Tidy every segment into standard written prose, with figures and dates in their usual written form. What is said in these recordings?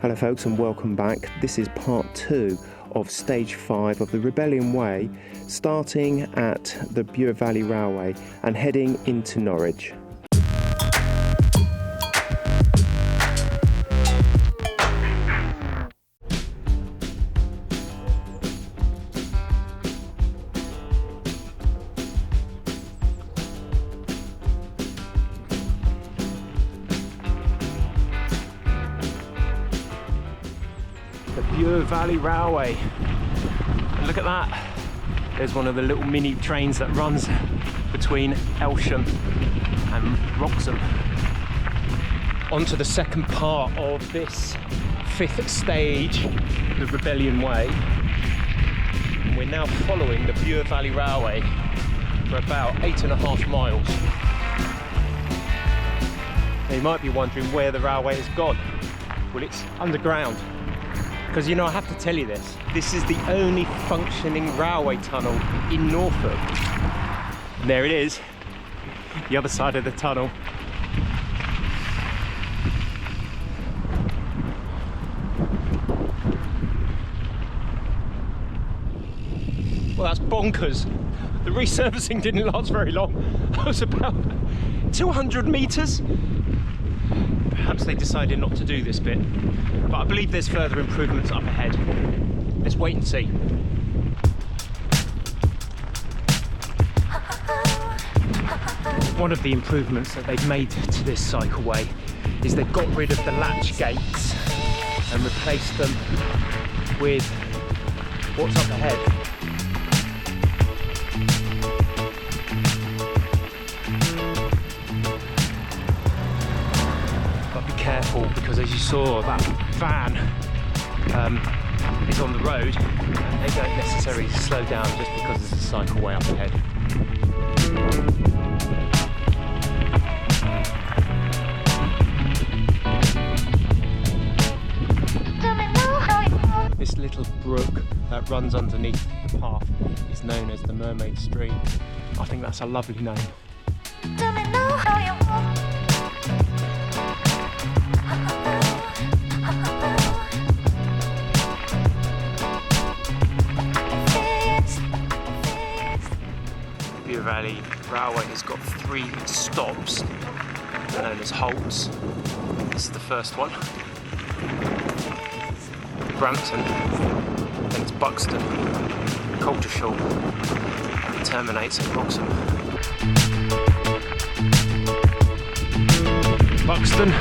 Hello folks and welcome back. This is part 2 of stage 5 of the Rebellion Way, starting at the BURE Valley Railway and heading into Norwich. BURE Valley Railway, and look at that, there's one of the little mini trains that runs between Aylsham and WROXHAM. On to the second part of this 5th stage, the Rebellion Way. And we're now following the BURE Valley Railway for about 8.5 miles. Now you might be wondering where the railway has gone. Well, it's underground. Because, you know, I have to tell you this is the only functioning railway tunnel in Norfolk. And there it is, the other side of the tunnel. Well, that's bonkers. The resurfacing didn't last very long. It was about 200 metres. Perhaps they decided not to do this bit, but I believe there's further improvements up ahead. Let's wait and see. One of the improvements that they've made to this cycleway is they've got rid of the latch gates and replaced them with what's up ahead. Careful, because as you saw, that van is on the road and they don't necessarily slow down just because there's a cycleway up ahead. This little brook that runs underneath the path is known as the Mermaid Stream. I think that's a lovely name. BURE Valley Railway has got 3 stops known as halts. This is the first one. Brampton, then it's Buxton, Coltershall, and it terminates at WROXHAM. Buxton.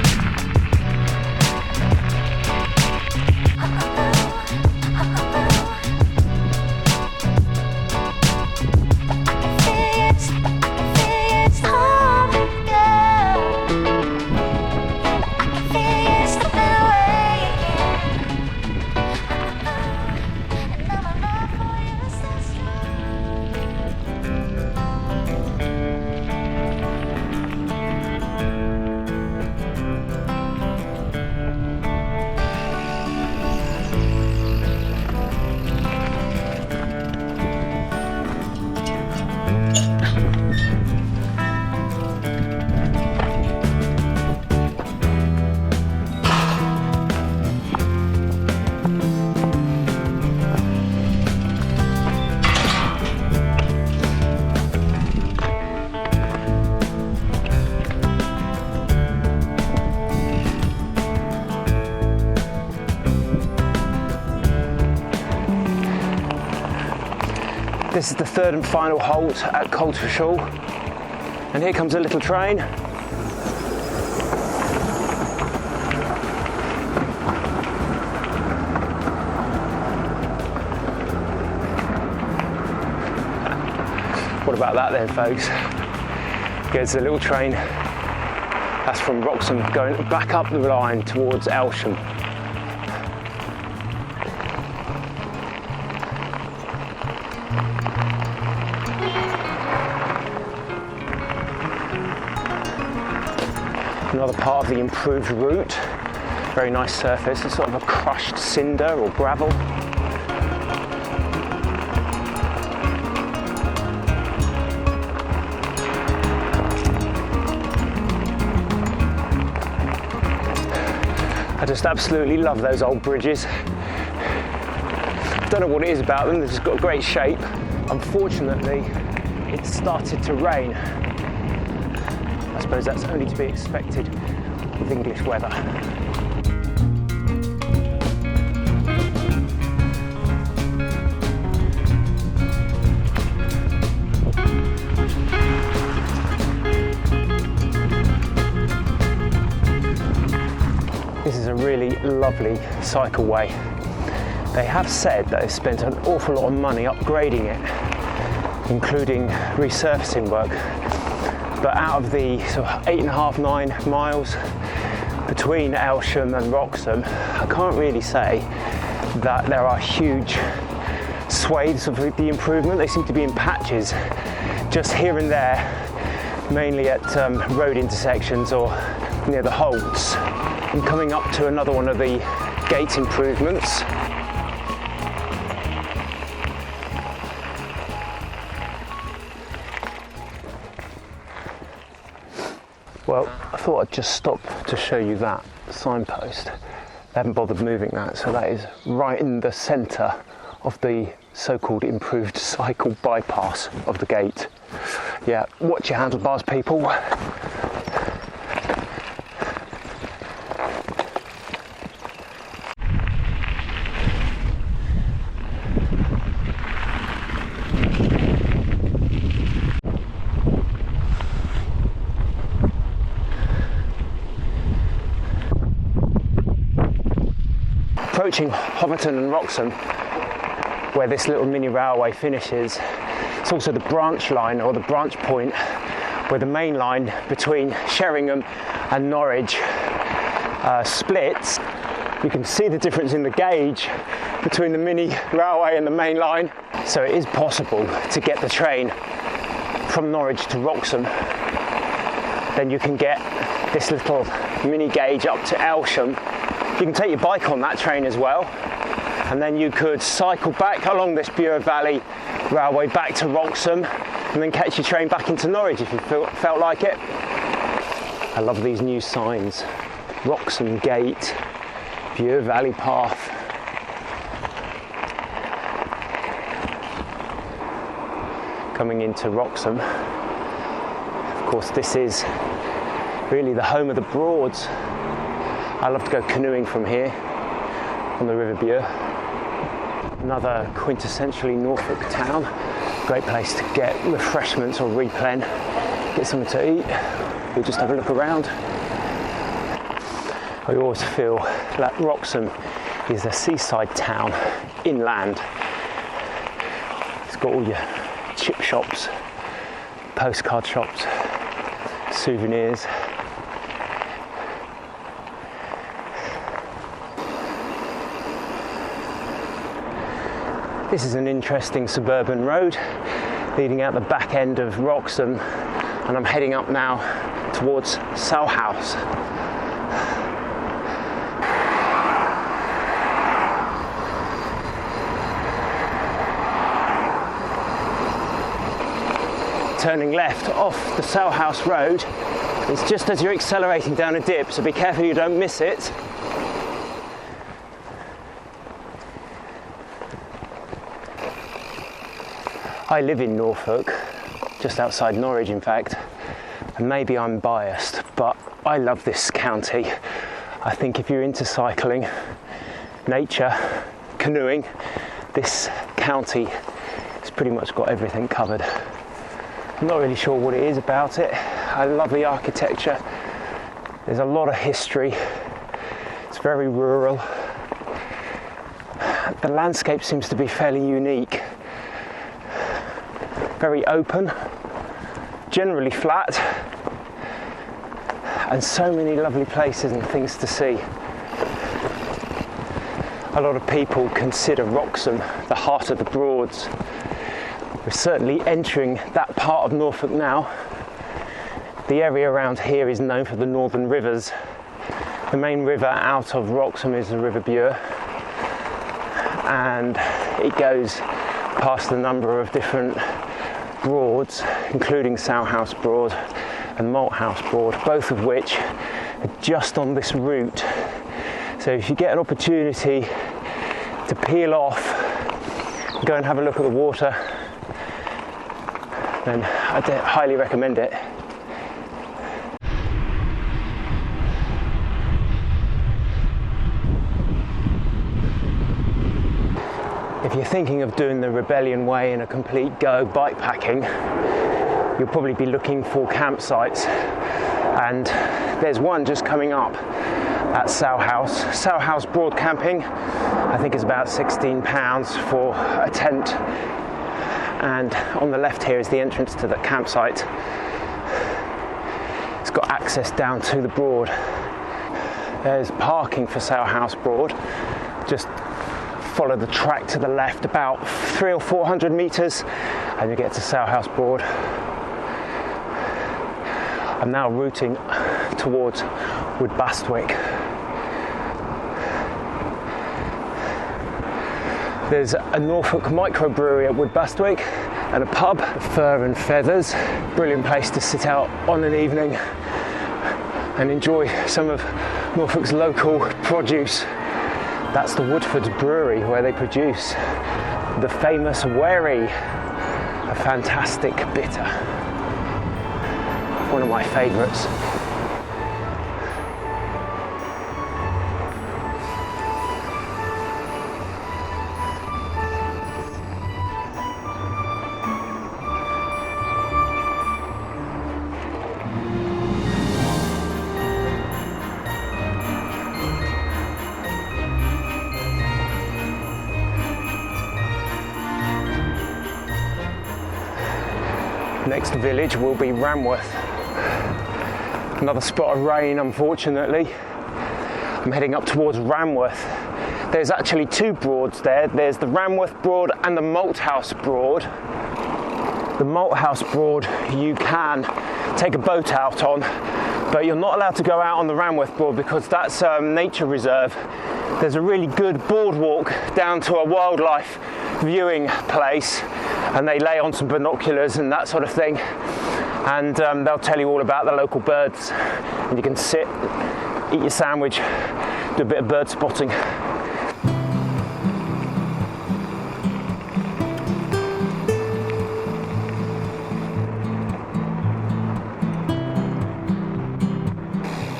This is the 3rd and final halt at Coltershall, and here comes a little train. What about that then, folks? Here's the little train. That's from WROXHAM going back up the line towards Aylsham. Another part of the improved route. Very nice surface. It's sort of a crushed cinder or gravel. just absolutely love those old bridges. Don't know what it is about them, they've just got a great shape. Unfortunately, it started to rain. I suppose that's only to be expected with English weather. This is a really lovely cycleway. They have said that they've spent an awful lot of money upgrading it, including resurfacing work. But out of the sort of 8.5–9 miles between Aylsham and WROXHAM, I can't really say that there are huge swathes of the improvement. They seem to be in patches, just here and there, mainly at road intersections or near the holds. I'm coming up to another one of the gate improvements. Well, I thought I'd just stop to show you that signpost. They haven't bothered moving that, so that is right in the centre of the so-called improved cycle bypass of the gate. Yeah, watch your handlebars, people. Approaching HOVETON and WROXHAM, where this little mini railway finishes, it's also the branch line, or the branch point, where the main line between Sheringham and Norwich splits. You can see the difference in the gauge between the mini railway and the main line. So it is possible to get the train from Norwich to WROXHAM. Then you can get this little mini gauge up to Aylsham. You can take your bike on that train as well, and then you could cycle back along this BURE Valley Railway back to WROXHAM, and then catch your train back into Norwich if you felt like it. I love these new signs. WROXHAM Gate, BURE Valley Path. Coming into WROXHAM. Of course, this is really the home of the Broads. I love to go canoeing from here on the River Bure. Another quintessentially Norfolk town. Great place to get refreshments or replen, get something to eat, or just have a look around. I always feel that WROXHAM is a seaside town, inland. It's got all your chip shops, postcard shops, souvenirs. This is an interesting suburban road leading out the back end of WROXHAM, and I'm heading up now towards Salhouse. Turning left off the Salhouse road, it's just as you're accelerating down a dip, so be careful you don't miss it. I live in Norfolk, just outside Norwich in fact, and maybe I'm biased, but I love this county. I think if you're into cycling, nature, canoeing, this county has pretty much got everything covered. I'm not really sure what it is about it. I love the architecture. There's a lot of history. It's very rural. The landscape seems to be fairly unique. Very open, generally flat, and so many lovely places and things to see. A lot of people consider WROXHAM the heart of the Broads. We're certainly entering that part of Norfolk now. The area around here is known for the northern rivers. The main river out of WROXHAM is the River Bure, and it goes past a number of different Broads, including Salhouse Broad and MALTHOUSE Broad, both of which are just on this route. So So if you get an opportunity to peel off, go and have a look at the water, then I highly recommend it. If you're thinking of doing the Rebellion Way in a complete go bikepacking, you'll probably be looking for campsites, and there's one just coming up at Sow House Broad Camping. I think it's about £16 for a tent, and on the left here is the entrance to the campsite. It's got access down to the Broad. There's parking for Sow House Broad. Just follow the track to the left about 300 or 400 metres and you get to Sow House Broad. I'm now routing towards WOODBASTWICK. There's a Norfolk microbrewery at WOODBASTWICK and a pub, Fur and Feathers. Brilliant place to sit out on an evening and enjoy some of Norfolk's local produce. That's the Woodford's Brewery, where they produce the famous Wherry, a fantastic bitter. One of my favourites. Next village will be RANWORTH. Another spot of rain, unfortunately. I'm heading up towards RANWORTH. There's actually two Broads there. There's the RANWORTH Broad and the Malthouse Broad. The Malthouse Broad you can take a boat out on, but you're not allowed to go out on the RANWORTH Broad because that's a nature reserve. There's a really good boardwalk down to a wildlife viewing place, and they lay on some binoculars and that sort of thing, and they'll tell you all about the local birds, and you can sit, eat your sandwich, do a bit of bird spotting.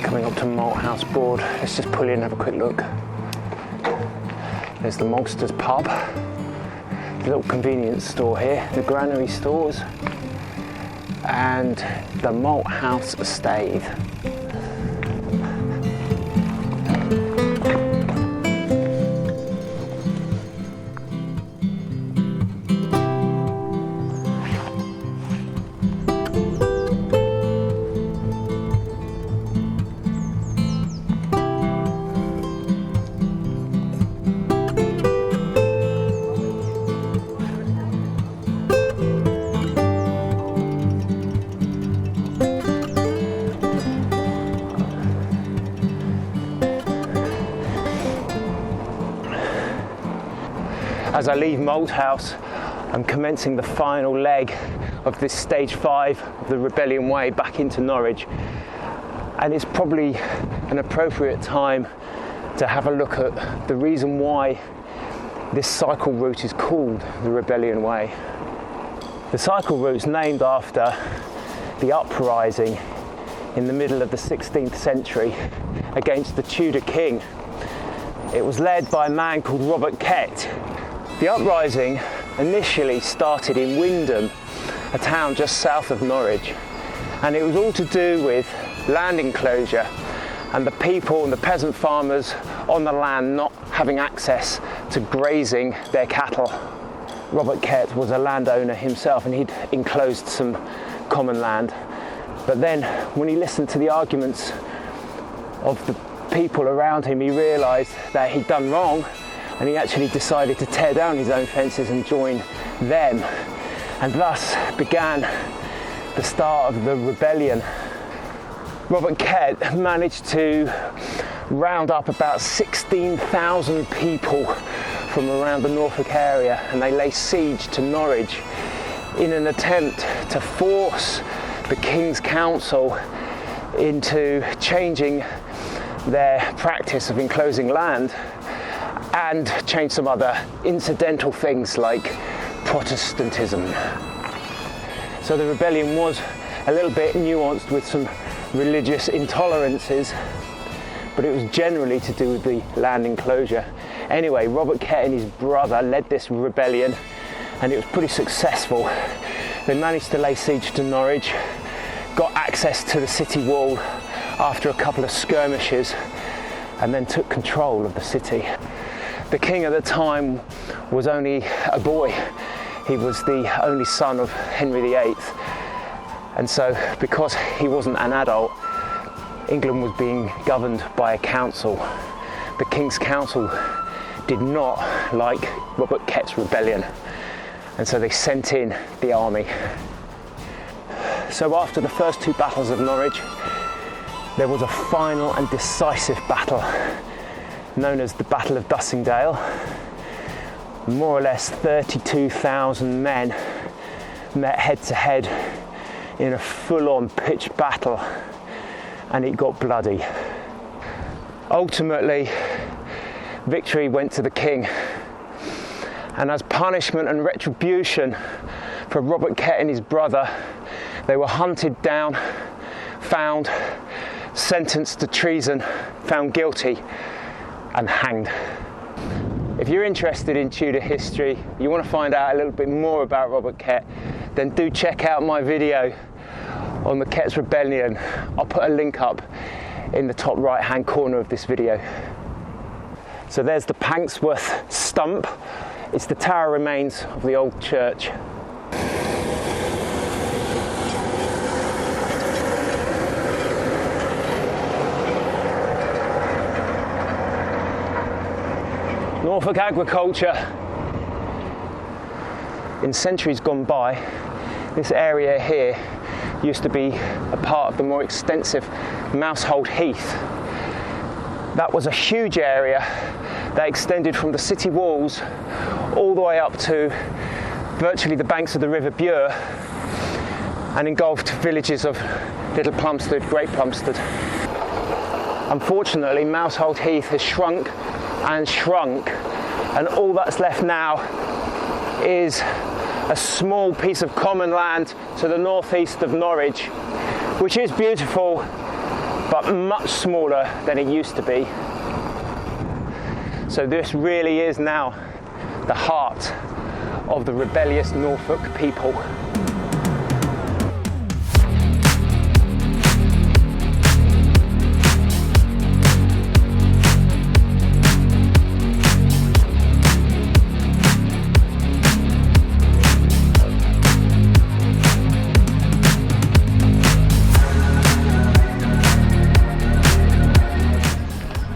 Coming up to Malthouse Broad, let's just pull in and have a quick look. There's the Maltsters pub. Little convenience store here, the granary stores, and the Malthouse Stave. As I leave Malthouse, I'm commencing the final leg of this stage 5 of the Rebellion Way back into Norwich, and it's probably an appropriate time to have a look at the reason why this cycle route is called the Rebellion Way. The cycle route is named after the uprising in the middle of the 16th century against the Tudor king. It was led by a man called Robert Kett. The uprising initially started in Windham, a town just south of Norwich, and it was all to do with land enclosure and the people and the peasant farmers on the land not having access to grazing their cattle. Robert Kett was a landowner himself, and he'd enclosed some common land, but then when he listened to the arguments of the people around him, he realised that he'd done wrong, and he actually decided to tear down his own fences and join them, and thus began the start of the rebellion. Robert Kett managed to round up about 16,000 people from around the Norfolk area, and they lay siege to Norwich in an attempt to force the King's Council into changing their practice of enclosing land and changed some other incidental things like Protestantism. So the rebellion was a little bit nuanced with some religious intolerances, but it was generally to do with the land enclosure. Anyway, Robert Kett and his brother led this rebellion, and it was pretty successful. They managed to lay siege to Norwich, got access to the city wall after a couple of skirmishes, and then took control of the city. The king at the time was only a boy. He was the only son of Henry VIII. And so, because he wasn't an adult, England was being governed by a council. The King's Council did not like Robert Kett's rebellion, and so they sent in the army. So after the first two battles of Norwich, there was a final and decisive battle known as the Battle of Dussingdale. More or less 32,000 men met head to head in a full-on pitched battle, and it got bloody. Ultimately, victory went to the king, and as punishment and retribution for Robert Kett and his brother, they were hunted down, found, sentenced to treason, found guilty, and hanged. If you're interested in Tudor history, you want to find out a little bit more about Robert Kett, then do check out my video on the Kett's Rebellion. I'll put a link up in the top right hand corner of this video. So there's the PANXWORTH stump. It's the tower remains of the old church. Norfolk agriculture. In centuries gone by, this area here used to be a part of the more extensive MOUSEHOLD HEATH. That was a huge area that extended from the city walls all the way up to virtually the banks of the River BURE and engulfed villages of Little Plumstead, Great Plumstead. Unfortunately, MOUSEHOLD HEATH has shrunk and shrunk, and all that's left now is a small piece of common land to the northeast of Norwich, which is beautiful but much smaller than it used to be. So this really is now the heart of the rebellious Norfolk people.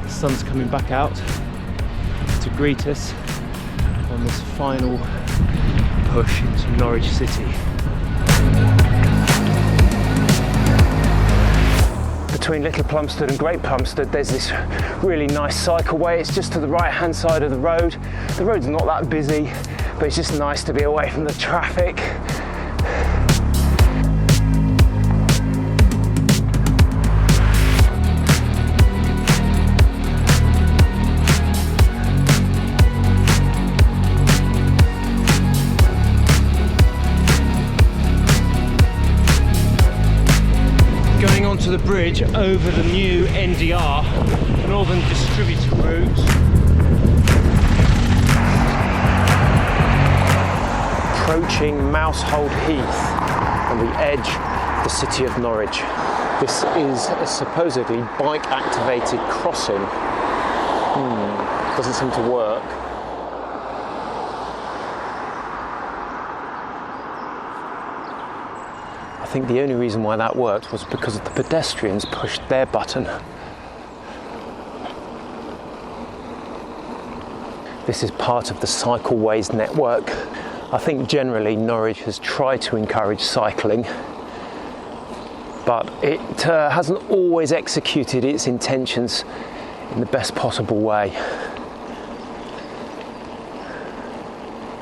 The sun's coming back out to greet us on this final push into Norwich City. Between Little Plumstead and Great Plumstead, there's this really nice cycleway. It's just to the right hand side of the road. The road's not that busy, but it's just nice to be away from the traffic. Onto the bridge over the new NDR, Northern Distributor route. Approaching MOUSEHOLD HEATH on the edge of the city of Norwich. This is a supposedly bike-activated crossing. Doesn't seem to work. I think the only reason why that worked was because the pedestrians pushed their button. This is part of the cycleways network. I think generally Norwich has tried to encourage cycling, but it hasn't always executed its intentions in the best possible way.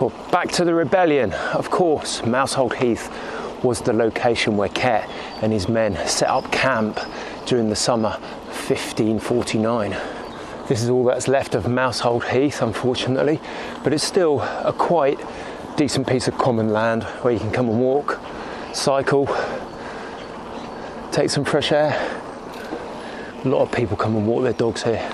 Well, back to the rebellion. Of course, MOUSEHOLD HEATH was the location where Kett and his men set up camp during the summer of 1549. This is all that's left of Mousehold Heath, unfortunately, but it's still a quite decent piece of common land where you can come and walk, cycle, take some fresh air. A lot of people come and walk their dogs here.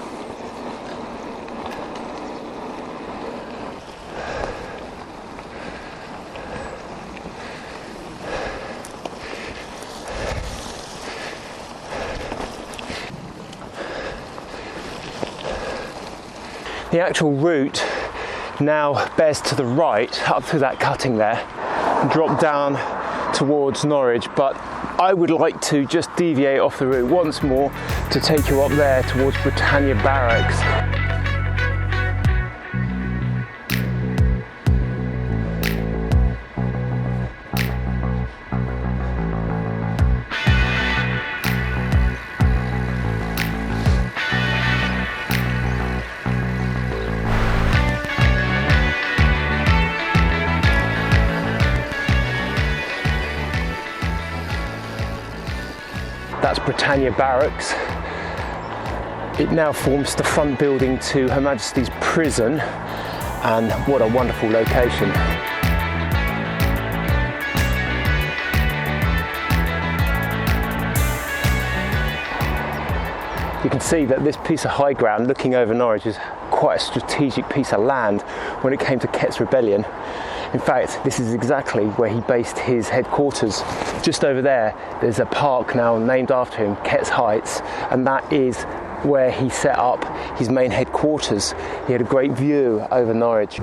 The actual route now bears to the right, up through that cutting there, and drop down towards Norwich, but I would like to just deviate off the route once more to take you up there towards Britannia Barracks. That's Britannia Barracks. It now forms the front building to Her Majesty's Prison, and what a wonderful location. You can see that this piece of high ground looking over Norwich is quite a strategic piece of land when it came to Kett's rebellion. In fact, this is exactly where he based his headquarters. Just over there, there's a park now named after him, Kett's Heights, and that is where he set up his main headquarters. He had a great view over Norwich.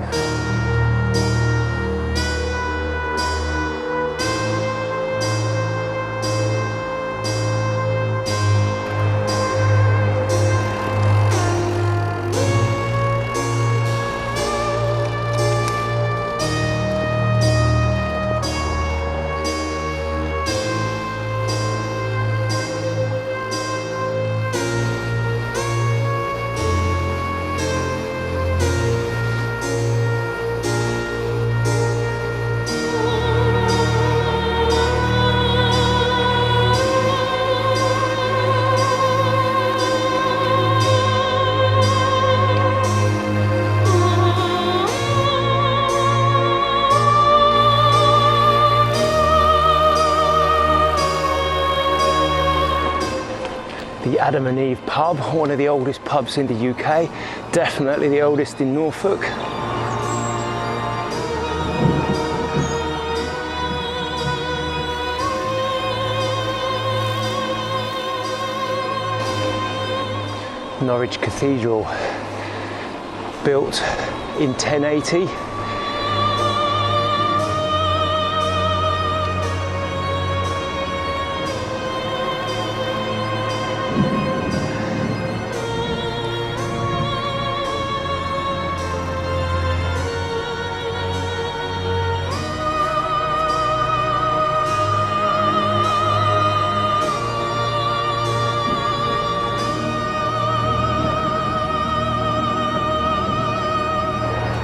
The Adam and Eve pub, one of the oldest pubs in the UK, definitely the oldest in Norfolk. Norwich Cathedral, built in 1080.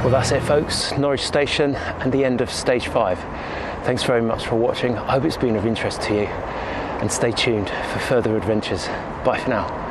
Well, that's it, folks. Norwich Station and the end of stage 5. Thanks very much for watching. I hope it's been of interest to you, and stay tuned for further adventures. Bye for now.